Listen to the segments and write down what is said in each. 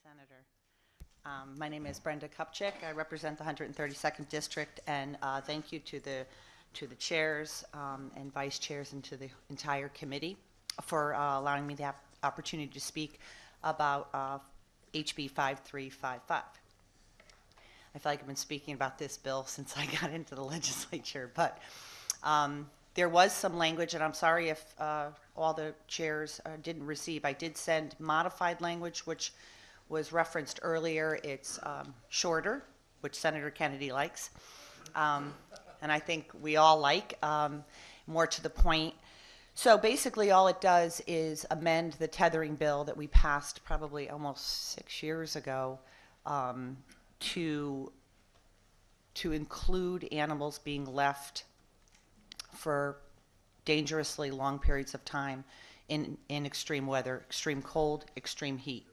Senator. My name is Brenda Kupchick. I represent the 132nd District, and thank you to the chairs and vice chairs and to the entire committee for allowing me the opportunity to speak about HB 5355. I feel like I've been speaking about this bill since I got into the legislature, but there was some language, and I'm sorry if all the chairs didn't receive. I did send modified language, which was referenced earlier. It's shorter, which Senator Kennedy likes, and I think we all like, more to the point. So basically all it does is amend the tethering bill that we passed probably almost 6 years ago, to include animals being left for dangerously long periods of time in extreme weather, extreme cold, extreme heat.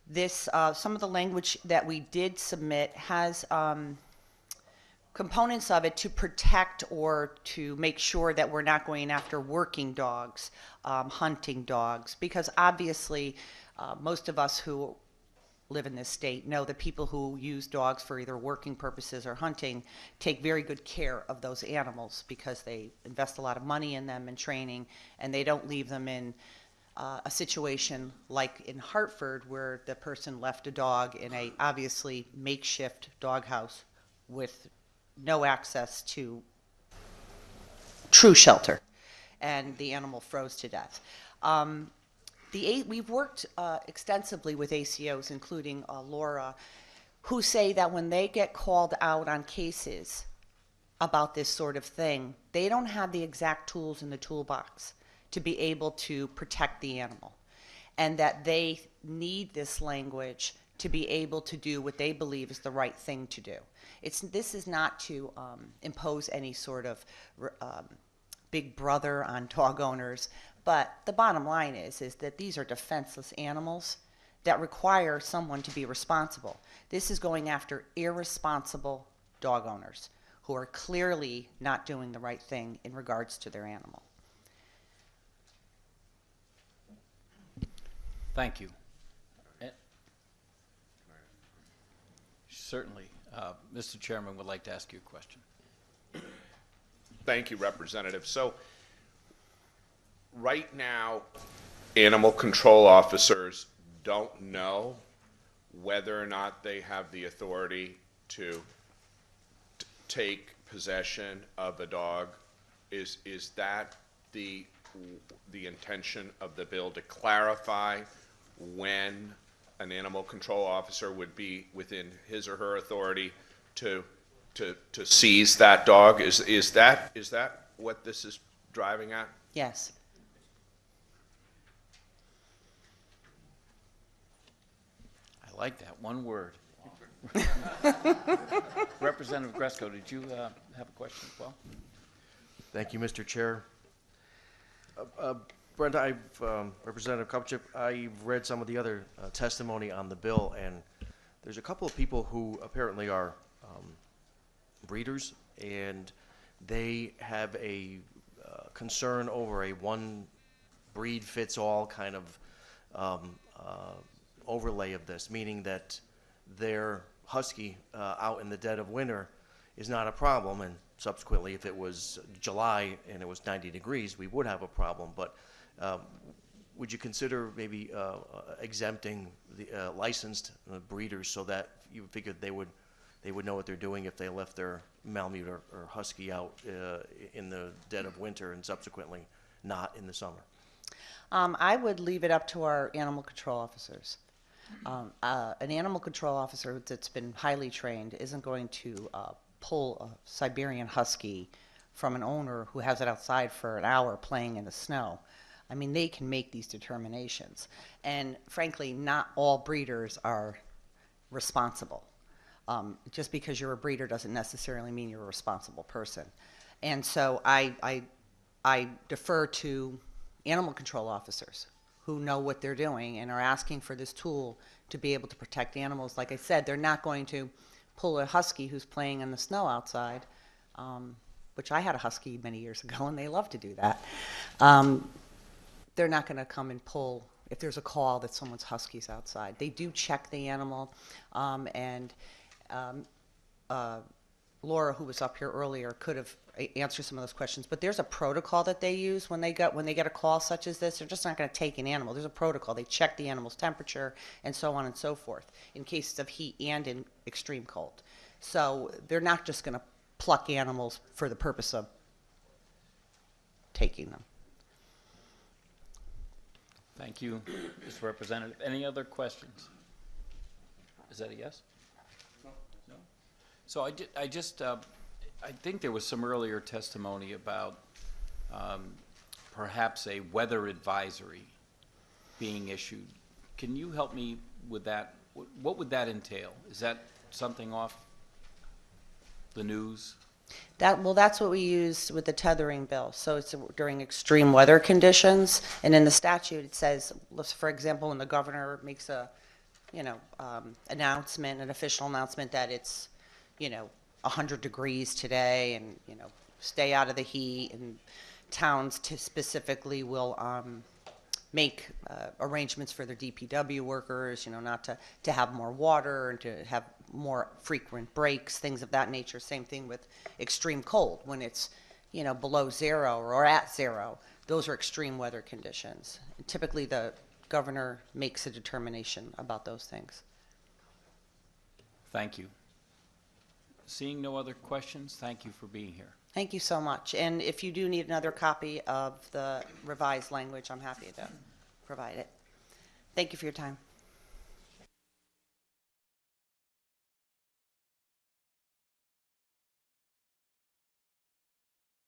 This, some of the language that we did submit has components of it to protect or to make sure that we're not going after working dogs, hunting dogs, because obviously most of us who live in this state know that people who use dogs for either working purposes or hunting take very good care of those animals because they invest a lot of money in them and training, and they don't leave them in a situation like in Hartford where the person left a dog in a obviously makeshift doghouse with no access to true shelter, and the animal froze to death. We've worked extensively with ACOs, including Laura, who say that when they get called out on cases about this sort of thing, they don't have the exact tools in the toolbox to be able to protect the animal, and that they need this language to be able to do what they believe is the right thing to do. This is not to impose any sort of big brother on dog owners, but the bottom line is that these are defenseless animals that require someone to be responsible. This is going after irresponsible dog owners who are clearly not doing the right thing in regards to their animal. Thank you. Certainly. Mr. Chairman would like to ask you a question. Thank you, Representative. So right now, animal control officers don't know whether or not they have the authority to take possession of a dog. Is that the intention of the bill, to clarify when an animal control officer would be within his or her authority to seize that dog? Is that what this is driving at? Yes. I like that one word. Representative GRESKO, did you have a question as well? Thank you, Mr. Chair. Brenda, Representative Kupchick, I've read some of the other testimony on the bill, and there's a couple of people who apparently are breeders, and they have a concern over a one breed fits all kind of overlay of this, meaning that their husky out in the dead of winter is not a problem, and subsequently if it was July and it was 90 degrees, we would have a problem. But would you consider maybe exempting the licensed breeders so that you figured they would know what they're doing if they left their Malamute or husky out in the dead of winter and subsequently not in the summer? I would leave it up to our animal control officers. An animal control officer that's been highly trained isn't going to pull a Siberian husky from an owner who has it outside for an hour playing in the snow. I mean, they can make these determinations. And frankly, not all breeders are responsible. Just because you're a breeder doesn't necessarily mean you're a responsible person. And so I defer to animal control officers who know what they're doing and are asking for this tool to be able to protect animals. Like I said, they're not going to pull a husky who's playing in the snow outside, which I had a husky many years ago, and they love to do that. They're not going to come and pull if there's a call that someone's husky's outside. They do check the animal, and Laura, who was up here earlier, could have answered some of those questions. But there's a protocol that they use when they get a call such as this. They're just not going to take an animal. There's a protocol. They check the animal's temperature and so on and so forth in cases of heat and in extreme cold. So they're not just going to pluck animals for the purpose of taking them. Thank you, Mr. Representative. Any other questions? Is that a yes? No. So I think there was some earlier testimony about perhaps a weather advisory being issued. Can you help me with that? What would that entail? Is that something off the news? That's what we use with the tethering bill. So it's during extreme weather conditions, and in the statute it says, for example, when the governor makes a, announcement, an official announcement that it's, 100 degrees today, and stay out of the heat, and towns specifically will make arrangements for their DPW workers, not to have more water and to have more frequent breaks, things of that nature. Same thing with extreme cold, when it's below zero or at zero. Those are extreme weather conditions. And typically the governor makes a determination about those things. Thank you. Seeing no other questions, thank you for being here. Thank you so much. And if you do need another copy of the revised language, I'm happy to provide it. Thank you for your time.